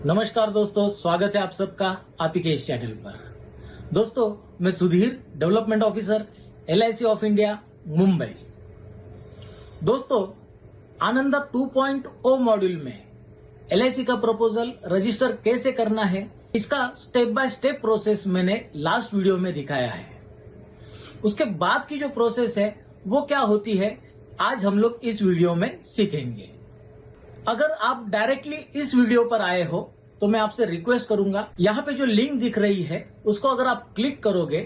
नमस्कार दोस्तों, स्वागत है आप सबका आप ही के इस चैनल पर। दोस्तों, मैं Sudhir, development officer LIC of India, Mumbai. दोस्तों, आनंदा 2.0 मॉड्यूल में LIC का प्रपोजल रजिस्टर कैसे करना है, इसका स्टेप बाय स्टेप प्रोसेस मैंने लास्ट वीडियो में दिखाया है। उसके बाद की जो प्रोसेस है वो क्या होती है, आज हम लोग इस वीडियो में सीखेंगे। अगर आप डायरेक्टली इस वीडियो पर आए हो तो मैं आपसे रिक्वेस्ट करूंगा, यहाँ पे जो लिंक दिख रही है उसको अगर आप क्लिक करोगे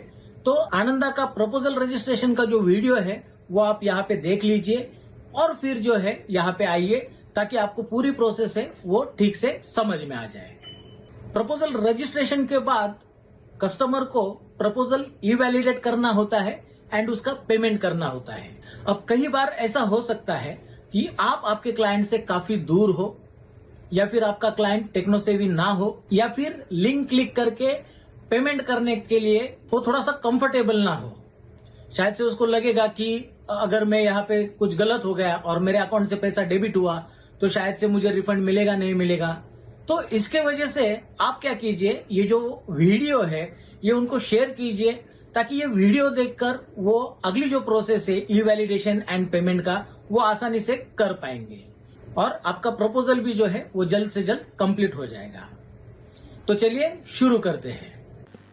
तो आनंदा का प्रपोजल रजिस्ट्रेशन का जो वीडियो है वो आप यहाँ पे देख लीजिए और फिर जो है यहाँ पे आइए, ताकि आपको पूरी प्रोसेस है वो ठीक से समझ में आ जाए। प्रपोजल रजिस्ट्रेशन के बाद कस्टमर को प्रपोजल ई-वैलिडेट करना होता है एंड उसका पेमेंट करना होता है। अब कई बार ऐसा हो सकता है कि आप आपके क्लाइंट से काफी दूर हो, या फिर आपका क्लाइंट टेक्नो सेवी ना हो, या फिर लिंक क्लिक करके पेमेंट करने के लिए वो थोड़ा सा कंफर्टेबल ना हो। शायद से उसको लगेगा कि अगर मैं यहाँ पे कुछ गलत हो गया और मेरे अकाउंट से पैसा डेबिट हुआ तो शायद से मुझे रिफंड मिलेगा नहीं मिलेगा। तो इसके वजह से आप क्या कीजिए, ये जो वीडियो है ये उनको शेयर कीजिए, ताकि ये वीडियो देखकर वो अगली जो प्रोसेस है ई वैलिडेशन एंड पेमेंट का वो आसानी से कर पाएंगे और आपका प्रपोजल भी जो है वो जल्द से जल्द कंप्लीट हो जाएगा। तो चलिए शुरू करते हैं।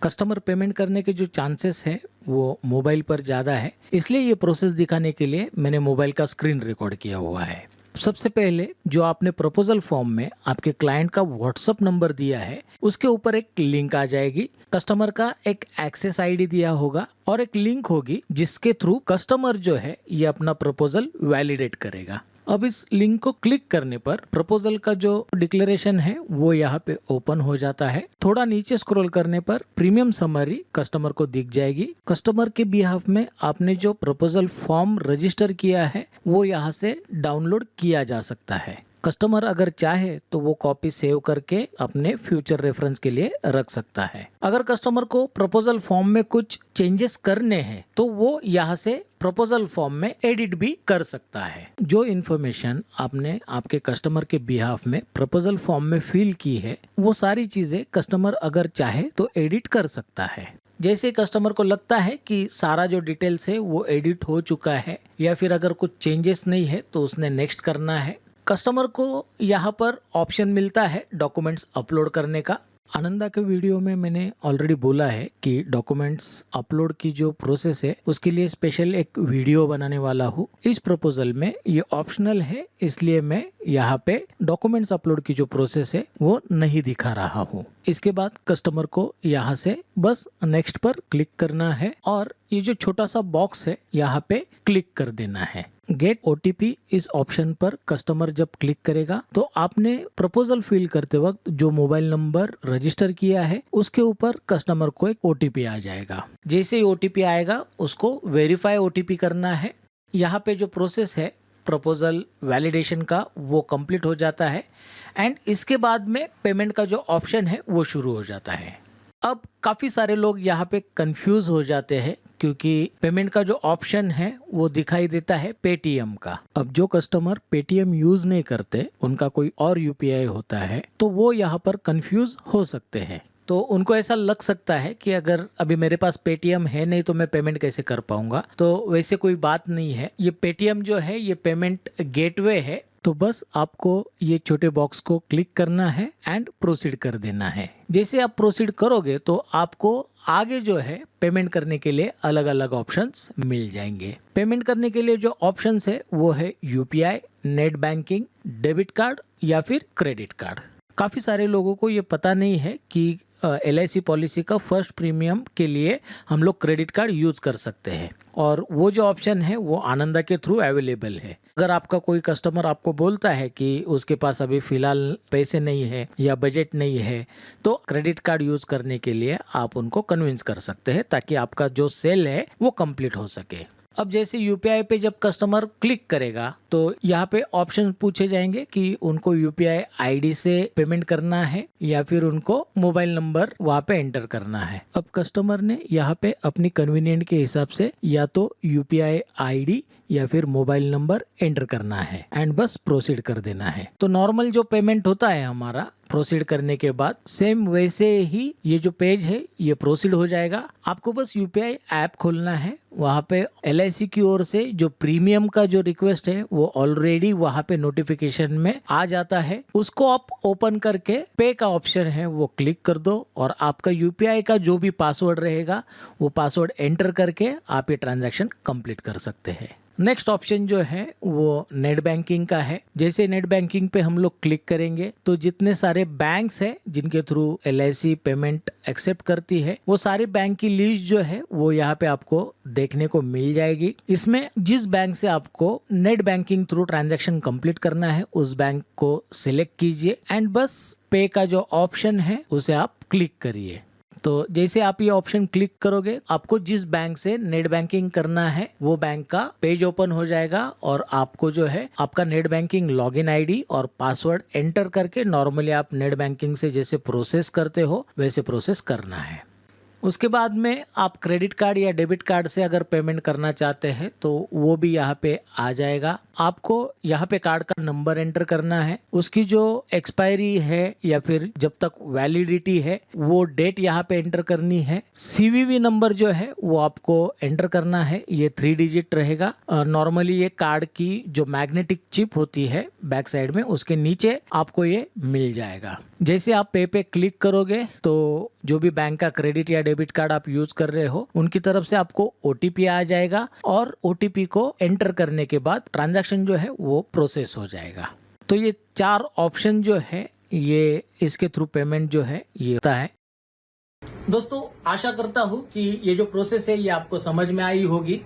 कस्टमर पेमेंट करने के जो चांसेस है वो मोबाइल पर ज़्यादा है, इसलिए ये प्रोसेस दिखाने के लिए मैंने मोबाइल का स्क्रीन रिकॉर्ड किया हुआ है। सबसे पहले जो आपने प्रपोजल फॉर्म में आपके क्लाइंट का व्हाट्सएप नंबर दिया है उसके ऊपर एक लिंक आ जाएगी। कस्टमर का एक एक्सेस आईडी दिया होगा और एक लिंक होगी जिसके थ्रू कस्टमर जो है ये अपना प्रपोजल वैलिडेट करेगा। अब इस लिंक को क्लिक करने पर प्रपोजल का जो डिक्लेरेशन है वो यहाँ पे ओपन हो जाता है। थोड़ा नीचे स्क्रॉल करने पर प्रीमियम समरी कस्टमर को दिख जाएगी। कस्टमर के बिहाफ में आपने जो प्रपोजल फॉर्म रजिस्टर किया है वो यहाँ से डाउनलोड किया जा सकता है। कस्टमर अगर चाहे तो वो कॉपी सेव करके अपने फ्यूचर रेफरेंस के लिए रख सकता है। अगर कस्टमर को प्रपोजल फॉर्म में कुछ चेंजेस करने हैं तो वो यहाँ से प्रपोजल फॉर्म में एडिट भी कर सकता है। जो इन्फॉर्मेशन आपने आपके कस्टमर के बिहाफ में प्रपोजल फॉर्म में फिल की है वो सारी चीजें कस्टमर अगर चाहे तो एडिट कर सकता है। जैसे कस्टमर को लगता है कि सारा जो डिटेल्स है वो एडिट हो चुका है या फिर अगर कुछ चेंजेस नहीं है तो उसने नेक्स्ट करना है, कस्टमर को यहाँ पर ऑप्शन मिलता है डॉक्यूमेंट्स अपलोड करने का। आनंदा के वीडियो में मैंने ऑलरेडी बोला है कि डॉक्यूमेंट्स अपलोड की जो प्रोसेस है उसके लिए स्पेशल एक वीडियो बनाने वाला हूँ। इस प्रपोजल में ये ऑप्शनल है, इसलिए मैं यहाँ पे डॉक्यूमेंट्स अपलोड की जो प्रोसेस है वो नहीं दिखा रहा हूँ। इसके बाद कस्टमर को यहाँ से बस नेक्स्ट पर क्लिक करना है और ये जो छोटा सा बॉक्स है यहाँ पे क्लिक कर देना है। गेट OTP इस ऑप्शन पर कस्टमर जब क्लिक करेगा तो आपने प्रपोजल फिल करते वक्त जो मोबाइल नंबर रजिस्टर किया है उसके ऊपर कस्टमर को एक OTP आ जाएगा। जैसे ही OTP आएगा उसको वेरीफाई OTP करना है। यहाँ पे जो प्रोसेस है प्रपोजल वैलिडेशन का वो कंप्लीट हो जाता है एंड इसके बाद में पेमेंट का जो ऑप्शन है वो शुरू हो जाता है। अब काफ़ी सारे लोग यहाँ पे कंफ्यूज हो जाते हैं क्योंकि पेमेंट का जो ऑप्शन है वो दिखाई देता है पेटीएम का। अब जो कस्टमर पेटीएम यूज नहीं करते, उनका कोई और UPI होता है तो वो यहाँ पर कंफ्यूज हो सकते हैं। तो उनको ऐसा लग सकता है कि अगर अभी मेरे पास पेटीएम है नहीं तो मैं पेमेंट कैसे कर पाऊंगा। तो वैसे कोई बात नहीं है, ये पेटीएम जो है ये पेमेंट गेटवे है। तो बस आपको ये छोटे बॉक्स को क्लिक करना है एंड प्रोसीड कर देना है। जैसे आप प्रोसीड करोगे तो आपको आगे जो है पेमेंट करने के लिए अलग अलग ऑप्शंस मिल जाएंगे। पेमेंट करने के लिए जो ऑप्शंस है वो है UPI, net banking, debit card या फिर क्रेडिट कार्ड। काफ़ी सारे लोगों को ये पता नहीं है कि LIC पॉलिसी का फर्स्ट प्रीमियम के लिए हम लोग क्रेडिट कार्ड यूज कर सकते हैं और वो जो ऑप्शन है वो आनंदा के थ्रू अवेलेबल है। अगर आपका कोई कस्टमर आपको बोलता है कि उसके पास अभी फिलहाल पैसे नहीं है या बजट नहीं है तो क्रेडिट कार्ड यूज करने के लिए आप उनको कन्विंस कर सकते हैं ताकि आपका जो सेल है वो कंप्लीट हो सके। अब जैसे UPI पे जब कस्टमर क्लिक करेगा तो यहाँ पे ऑप्शन पूछे जाएंगे कि उनको UPI ID से पेमेंट करना है या फिर उनको मोबाइल नंबर वहाँ पे एंटर करना है। अब कस्टमर ने यहाँ पे अपनी कन्वीनियंट के हिसाब से या तो UPI ID या फिर मोबाइल नंबर एंटर करना है एंड बस प्रोसीड कर देना है। तो नॉर्मल जो पेमेंट होता है हमारा प्रोसीड करने के बाद सेम वैसे ही ये जो पेज है ये प्रोसीड हो जाएगा। आपको बस यूपीआई ऐप खोलना है। वहाँ पे LIC की ओर से जो प्रीमियम का जो रिक्वेस्ट है वो ऑलरेडी वहाँ पे नोटिफिकेशन में आ जाता है। उसको आप ओपन करके पे का ऑप्शन है वो क्लिक कर दो और आपका यूपीआई का जो भी पासवर्ड रहेगा वो पासवर्ड एंटर करके आप ये ट्रांजैक्शन कंप्लीट कर सकते हैं। नेक्स्ट ऑप्शन जो है वो नेट बैंकिंग का है। जैसे नेट बैंकिंग पे हम लोग क्लिक करेंगे तो जितने सारे बैंक्स हैं जिनके थ्रू LIC पेमेंट एक्सेप्ट करती है वो सारे बैंक की लिस्ट जो है वो यहाँ पे आपको देखने को मिल जाएगी। इसमें जिस बैंक से आपको net banking through transaction complete करना है उस बैंक को सिलेक्ट कीजिए एंड बस पे का जो ऑप्शन है उसे आप क्लिक करिए। तो जैसे आप ये ऑप्शन क्लिक करोगे आपको जिस बैंक से नेट बैंकिंग करना है वो बैंक का पेज ओपन हो जाएगा और आपको जो है आपका नेट बैंकिंग लॉगिन आईडी और पासवर्ड एंटर करके नॉर्मली आप नेट बैंकिंग से जैसे प्रोसेस करते हो वैसे प्रोसेस करना है। उसके बाद में आप क्रेडिट कार्ड या डेबिट कार्ड से अगर पेमेंट करना चाहते हैं तो वो भी यहाँ पे आ जाएगा। आपको यहाँ पे कार्ड का नंबर एंटर करना है, उसकी जो एक्सपायरी है या फिर जब तक वैलिडिटी है वो डेट यहाँ पे एंटर करनी है। CVV नंबर जो है वो आपको एंटर करना है, ये 3 डिजिट रहेगा। नॉर्मली ये कार्ड की जो मैग्नेटिक चिप होती है बैक साइड में उसके नीचे आपको ये मिल जाएगा। जैसे आप पे क्लिक करोगे तो जो भी बैंक का क्रेडिट या डेबिट कार्ड आप यूज कर रहे हो उनकी तरफ से आपको OTP आ जाएगा और OTP को एंटर करने के बाद ट्रांजैक्शन जो है वो प्रोसेस हो जाएगा। तो ये 4 ऑप्शन जो है ये इसके थ्रू पेमेंट जो है ये होता है। दोस्तों आशा करता हूँ कि ये जो प्रोसेस है ये आपको समझ में आई होगी।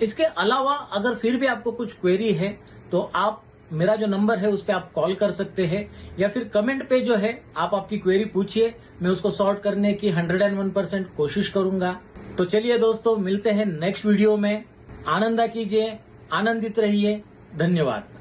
इसके अलावा अगर फिर भी आपको कुछ क्वेरी है तो आप मेरा जो नंबर है उस पर आप कॉल कर सकते हैं या फिर कमेंट पे जो है आप आपकी क्वेरी पूछिए, मैं उसको सॉर्ट करने की 101% कोशिश करूंगा। तो चलिए दोस्तों मिलते हैं नेक्स्ट वीडियो में। आनंद कीजिए, आनंदित रहिए। धन्यवाद।